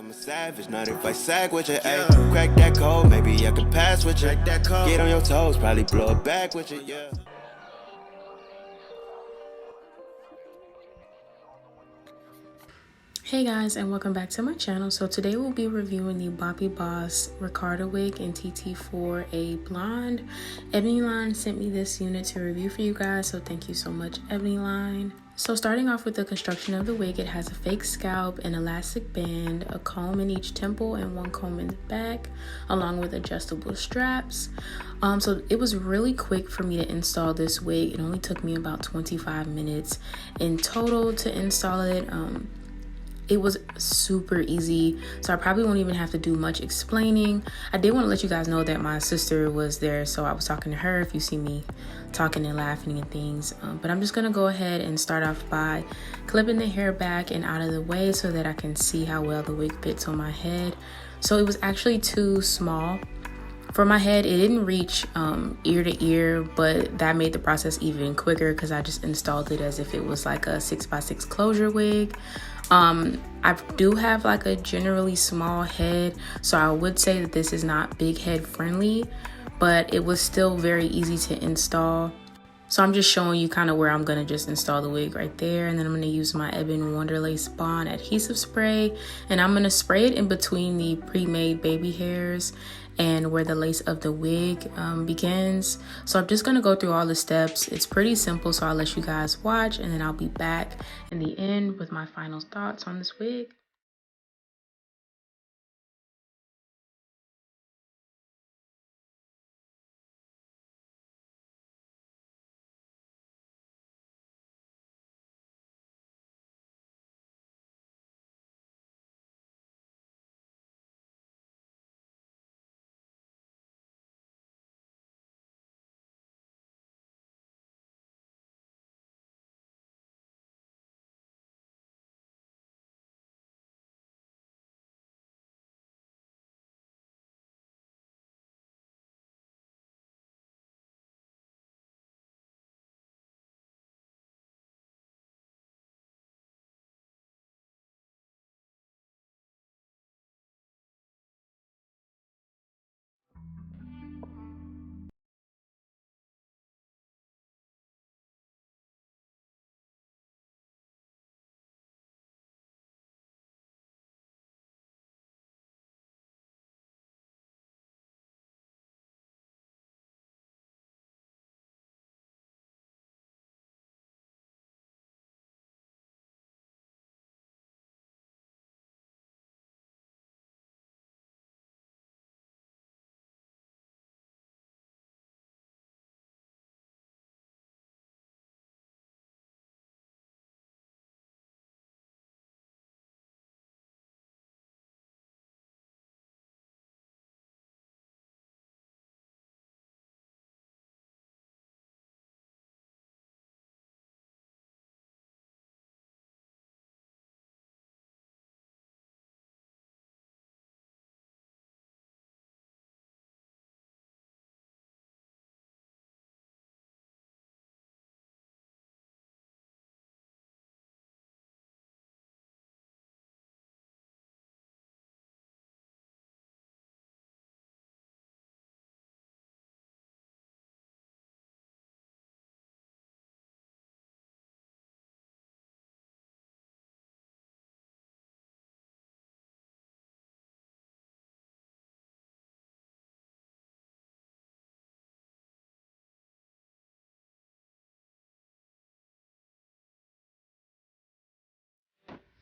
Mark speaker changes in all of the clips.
Speaker 1: I'm a savage, not if I sag with you, ayy. Crack that code, maybe I can pass with you. Get on your toes, probably blow it back with you, yeah.
Speaker 2: Hey guys, and welcome back to my channel. So today we'll be reviewing the BobbiBossRicarda wig in TT4 ABlond. Ebonyline sent me this unit to review for you guys, so thank you so much, Ebonyline. So starting off with the construction of the wig, it has a fake scalp, an elastic band, a comb in each temple, and one comb in the back, along with adjustable straps. So it was really quick for me to install this wig. It only took me about 25 minutes in total to install it. It was super easy, so I probably won't even have to do much explaining. I did want to let you guys know that my sister was there, so I was talking to her if you see me talking and laughing and things. But I'm just going to go ahead and start off by clipping the hair back and out of the way so that I can see how well the wig fits on my head. So it was actually too small for my head. It didn't reach ear to ear, but that made the process even quicker because I just installed it as if it was like a 6x6 closure wig. I do have like a generally small head, so I would say that this is not big head friendly, but it was still very easy to install. So I'm just showing you kind of where I'm going to just install the wig right there. And then I'm going to use my Ebin Wonderlace Bond adhesive spray. And I'm going to spray it in between the pre-made baby hairs and where the lace of the wig begins. So I'm just going to go through all the steps. It's pretty simple, so I'll let you guys watch. And then I'll be back in the end with my final thoughts on this wig.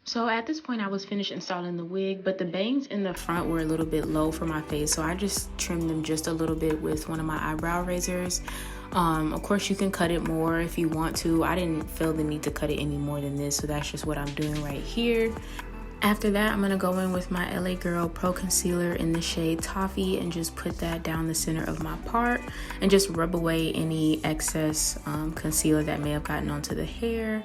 Speaker 2: So at this point I was finished installing the wig, but the bangs in the front were a little bit low for my face, so I just trimmed them just a little bit with one of my eyebrow razors. Of course you can cut it more if you want to. I didn't feel the need to cut it any more than this, so that's just what I'm doing right here. After that, I'm going to go in with my LA Girl Pro Concealer in the shade Toffee and just put that down the center of my part and just rub away any excess concealer that may have gotten onto the hair.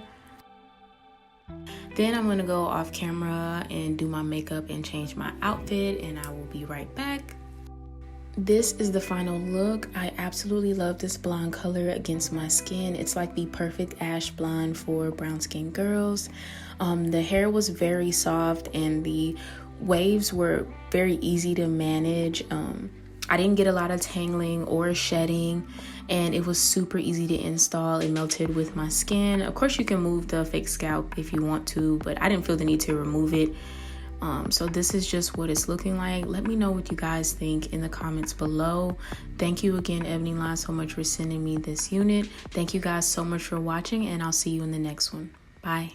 Speaker 2: Then I'm going to go off camera and do my makeup and change my outfit, and I will be right back. This is the final look. I absolutely love this blonde color against my skin. It's like the perfect ash blonde for brown skin girls. The hair was very soft and the waves were very easy to manage. I didn't get a lot of tangling or shedding, and it was super easy to install. It melted with my skin. Of course, you can move the fake scalp if you want to, but I didn't feel the need to remove it. So this is just what it's looking like. Let me know what you guys think in the comments below. Thank you again, Ebonyline, so much for sending me this unit. Thank you guys so much for watching, and I'll see you in the next one. Bye.